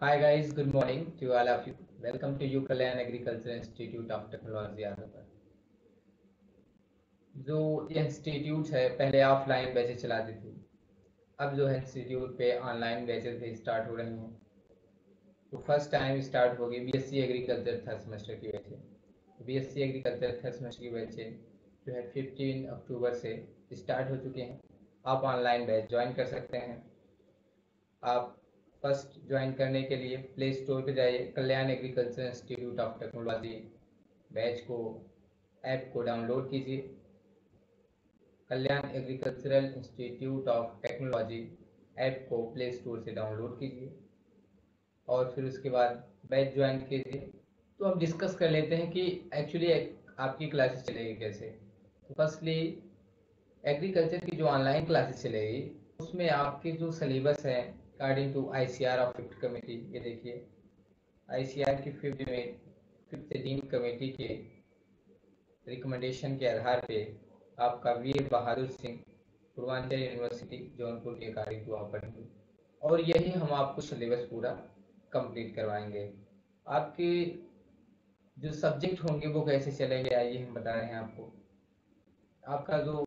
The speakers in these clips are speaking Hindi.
Hi guys, good morning to all of you. Welcome to UCalyan Agriculture Institute of Technology Agra. जो ये इंस्टीट्यूट है पहले ऑफलाइन बैचेज चलाती थी। अब जो है इंस्टीट्यूट पे ऑनलाइन बैचेज भी स्टार्ट हो रही हैं। तो फर्स्ट टाइम स्टार्ट होगी बीएससी एग्रीकल्चर थर्ड सेमेस्टर की batches. BSc agriculture third semester की बैचेज जो है 15 अक्टूबर से स्टार्ट हो चुके हैं। आप ऑनलाइन बैच ज्वाइन कर सकते हैं। आप फर्स्ट ज्वाइन करने के लिए प्ले स्टोर पे जाइए, Kalyan agriculture institute of technology batch को ऐप को डाउनलोड कीजिए। Kalyan agricultural institute of technology app को प्ले स्टोर से डाउनलोड कीजिए और फिर उसके बाद बैच ज्वाइन कीजिए। तो अब डिस्कस कर लेते हैं कि एक्चुअली आपकी क्लासेस चलेगी कैसे। तो फर्स्टली एग्रीकल्चर की जो ऑनलाइन क्लासेस चलेगी उसमें आपके जो सिलेबस है according to ICR of fifth committee, ये देखिए आईसीआर की फिफ्थ डीन कमेटी के रिकमेंडेशन के आधार पे आपका वीर बहादुर सिंह पूर्वांचल यूनिवर्सिटी जौनपुर के अकॉर्डिंग टू आप पढ़ेंगे और यही हम आपको सिलेबस पूरा कंप्लीट करवाएंगे। आपके जो सब्जेक्ट होंगे वो कैसे चलेंगे आइए हम बता रहे हैं आपको। आपका जो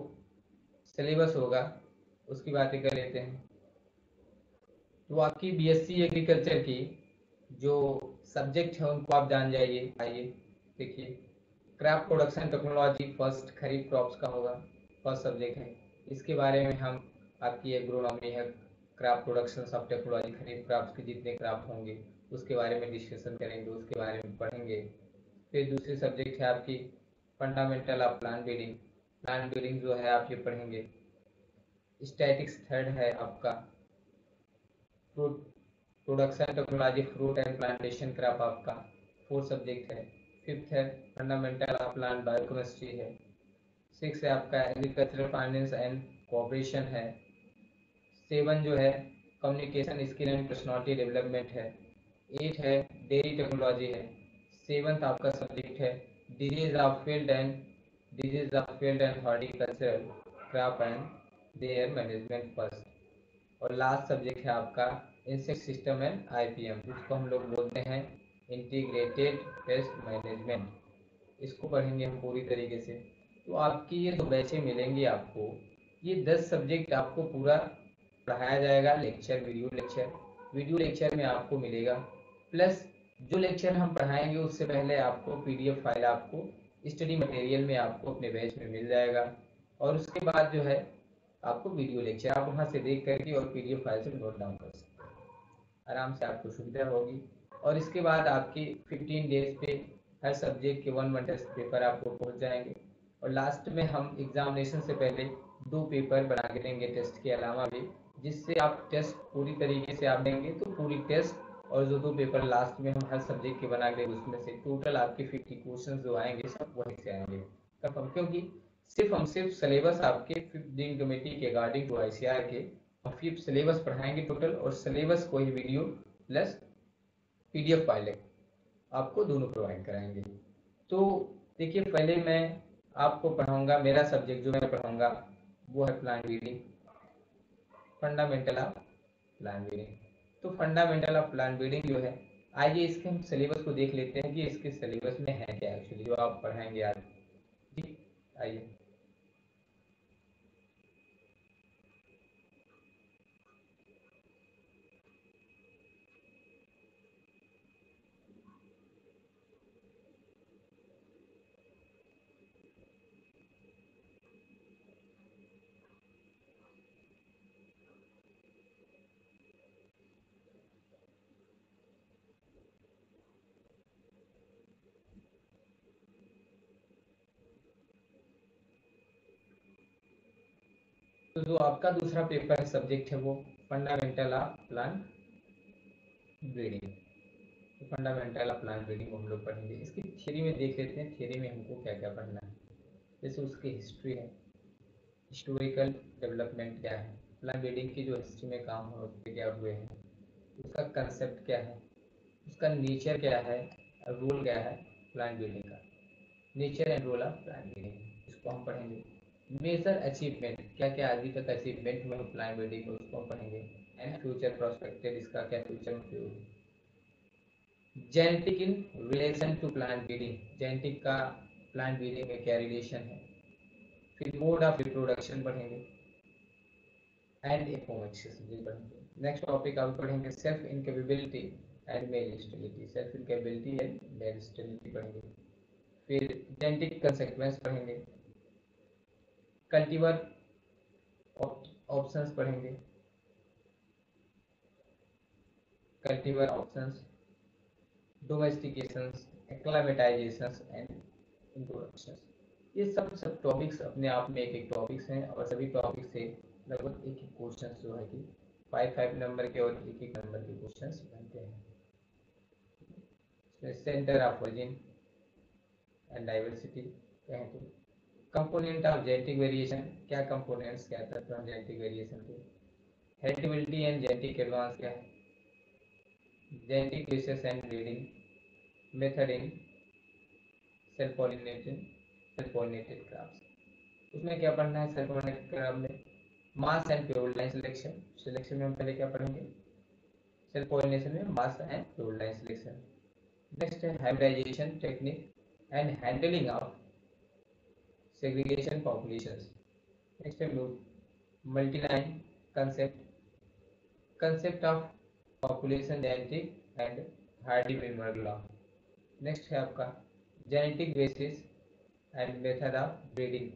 सिलेबस होगा उसकी बातें कर लेते हैं। तो आपकी बीएससी एग्रीकल्चर की जो सब्जेक्ट है उनको आप जान जाइए। आइए देखिए, क्रॉप प्रोडक्शन टेक्नोलॉजी फर्स्ट खरीफ क्रॉप्स का होगा, फर्स्ट सब्जेक्ट है। इसके बारे में हम आपकी एग्रोनॉमी है, क्रॉप प्रोडक्शन सब टेक्नोलॉजी, खरीफ क्रॉप्स के जितने क्रॉप होंगे उसके बारे में डिस्कशन करेंगे, उसके बारे में पढ़ेंगे। फिर दूसरी सब्जेक्ट है आपकी fundamental of plant breeding. Plant breeding जो है आप ये पढ़ेंगे। स्टैटिक्स थर्ड है आपका fruit production technology, fruit and plantation crop आपका फोर्थ सब्जेक्ट है। फिफ्थ है फंडामेंटल ऑफ प्लांट बायोकेमिस्ट्री है। सिक्स है आपका एग्रीकल्चरल फाइनेंस एंड कोऑपरेशन है। सेवन जो है communication skill and personality development है। एट है डेयरी टेक्नोलॉजी है। सेवंथ आपका सब्जेक्ट है disease of field and horticultural crop and there management first. और लास्ट सब्जेक्ट है आपका इंसेक्ट सिस्टम एंड आईपीएम, जिसको हम लोग बोलते हैं इंटीग्रेटेड पेस्ट मैनेजमेंट। इसको पढ़ेंगे हम पूरी तरीके से। तो आपकी ये दो बैचें मिलेंगी आपको। ये 10 सब्जेक्ट आपको पूरा पढ़ाया जाएगा, लेक्चर वीडियो लेक्चर में आपको मिलेगा। प्लस जो लेक्चर हम पढ़ाएंगे उससे पहले आपको पीडीएफ फाइल आपको स्टडी मटेरियल में आपको अपने बैच में मिल जाएगा। और उसके बाद जो है आपको वीडियो लेक्चर आप वहाँ से देख करके और पीडीएफ फाइल से नोट डाउन कर सकते हैं। आराम से आपको सुविधा होगी। और इसके बाद आपकी 15 डेज पे हर सब्जेक्ट के 1 1 टेस्ट पेपर आपको पहुंच जाएंगे। और लास्ट में हम एग्जामिनेशन से पहले 2 पेपर बना के देंगे टेस्ट के अलावा भी, जिससे आप टेस्ट पूरी तरीके से आप देंगे तो पूरी टेस्ट और जो 2 पेपर लास्ट में हम हर सब्जेक्ट के बना के उसमें से टोटल आपके 50 क्वेश्चन जो आएंगे सब वहीं से आएंगे कंफर्म। क्योंकि सिर्फ सिलेबस आपके फिफ्थ डीन कमेटी के अकॉर्डिंग टू आईसीआर के हम फिफ्थ सिलेबस पढ़ाएंगे टोटल, और सिलेबस को ही वीडियो प्लस पीडीएफ फाइल आपको दोनों प्रोवाइड कराएंगे। तो देखिए, पहले मैं आपको पढ़ाऊंगा, मेरा सब्जेक्ट जो मैं पढ़ाऊंगा वो है plant breeding, fundamental of plant breeding. तो फंडामेंटल ऑफ प्लांट ब्रीडिंग जो है, आइए इसके हम सिलेबस को देख लेते हैं कि इसके सिलेबस में है क्या एक्चुअली जो आप पढ़ाएंगे आज। ठीक, आइए। तो जो आपका दूसरा पेपर है सब्जेक्ट है वो फंडामेंटल ऑफ प्लांट ब्रीडिंग। तो फंडामेंटल ऑफ प्लांट ब्रीडिंग को हम लोग पढ़ेंगे। इसकी थ्योरी में देख लेते हैं, थ्योरी में हमको क्या क्या पढ़ना है। जैसे उसकी हिस्ट्री है, हिस्टोरिकल डेवलपमेंट क्या है, प्लांट ब्रीडिंग की जो हिस्ट्री में काम होते क्या हुए हैं, उसका कंसेप्ट क्या है, उसका नेचर क्या है, रोल क्या है प्लांट ब्रीडिंग का, nature and role of plant breeding, इसको हम पढ़ेंगे। मेजर अचीवमेंट, क्या क्या अभी तक अचीवमेंट हुए प्लांट ब्रीडिंग में, उसको हम पढ़ेंगे। एंड फ्यूचर प्रोस्पेक्टेड, इसका क्या फ्यूचर में उपयोग है। Genetic in relation to plant breeding, genetic का प्लांट ब्रीडिंग में क्या रिलेशन है। फिर मोड ऑफ रिप्रोडक्शन पढ़ेंगे एंड इकोनॉमिक्स पढ़ेंगे। नेक्स्ट टॉपिक आप पढ़ेंगे self incapability and male stability, self incapability and male stability पढ़ेंगे। फिर जेनेटिक कंसेक्वेंस पढ़ेंगे, कल्टीवर ऑप्शंस पढ़ेंगे, cultivar options, domestications, acclimatisations and introductions. ये सब टॉपिक्स अपने आप में एक टॉपिक्स हैं और सभी टॉपिक से लगभग एक क्वेश्चन जो है कि 5 नंबर के और एक नंबर के क्वेश्चन बनते हैं। Centre of origin and diversity कहें तो कंपोनेंट ऑफ जेनेटिक वेरिएशन, क्या कंपोनेंट्स क्या तत्व हैं जेनेटिक वेरिएशन के। हेरिडिटी एंड जेनेटिक एडवांस क्या है। Genetic research and breeding method in self pollinated crops. उसमें क्या पढ़ना है सेल्फ पॉलिनेटेड क्रॉप में, mass and pure line selection. Selection में हम पहले क्या पढ़ेंगे, सेल्फ पॉलिनेशन में mass and pure line selection. Next है hybridization technique and handling of segregation populations. Next है multi-line concept of population genetic and Hardy-Weinberg law. Next है आपका genetic basis and method of breeding,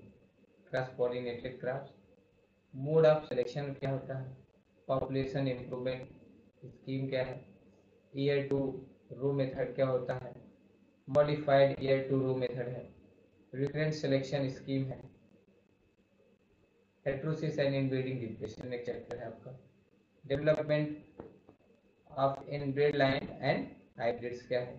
cross pollinated crops, mode of selection क्या होता है, population improvement scheme क्या है, year to row method क्या होता है, modified year to row method है, recurrent selection scheme है, हेट्रोसिस एंड इनब्रीडिंग डिप्रेशन एक चैप्टर है आपका, development of inbred line and hybrids क्या है,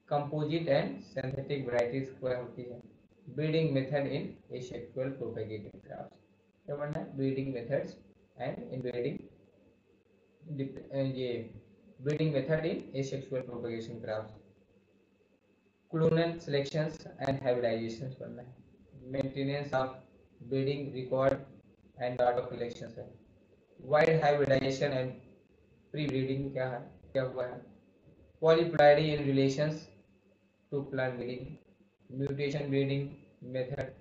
कंपोजिट एंड सिंथेटिक वैरायटीज क्या होती है, breeding method in asexual propagative crops. क्या पढ़ना है, ब्रीडिंग मेथड्स एंड इनब्रीडिंग, ये breeding method in asexual propagation crops, clonal selections and hybridizations पढ़ना है, maintenance of breeding record and data collection है, wide hybridization and pre breeding क्या है, क्या हुआ है, polyploidy in relations to plant breeding, mutation breeding method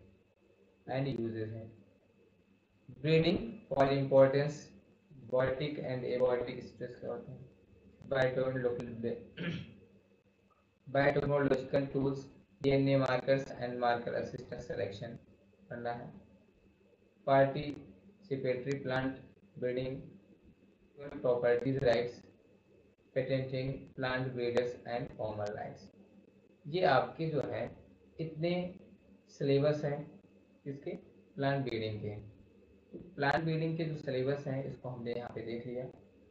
and uses है, breeding for importance, biotic and abiotic stress क्या होते हैं, biotechnological tools, DNA markers and marker assistant selection करना है, participatory plant breeding, properties rights, patenting, plant breeders and formal rights. ये आपके जो है इतने सिलेबस हैं किसके, प्लांट ब्रीडिंग के। प्लांट ब्रीडिंग के जो सिलेबस हैं इसको हमने यहाँ पे देख लिया।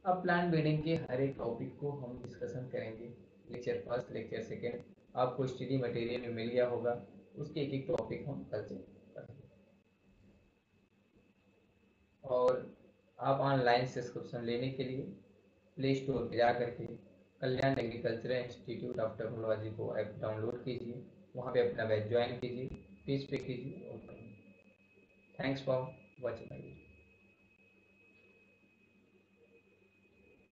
अब प्लांट ब्रीडिंग के हर एक टॉपिक को हम डिस्कशन करेंगे, लेक्चर फर्स्ट लेक्चर सेकेंड आपको स्टडी मटेरियल में मिल गया होगा, उसके एक टॉपिक हम कल से पढ़ेंगे। और आप ऑनलाइन सब्सक्रिप्शन लेने के लिए प्ले स्टोर पर जा करके कल्याण एग्रीकल्चरल इंस्टीट्यूट ऑफ टेक्नोलॉजी को ऐप डाउनलोड कीजिए, वहाँ पे अपना बैच ज्वाइन कीजिए, फीस पे कीजिए और थैंक्स फॉर वॉचिंग।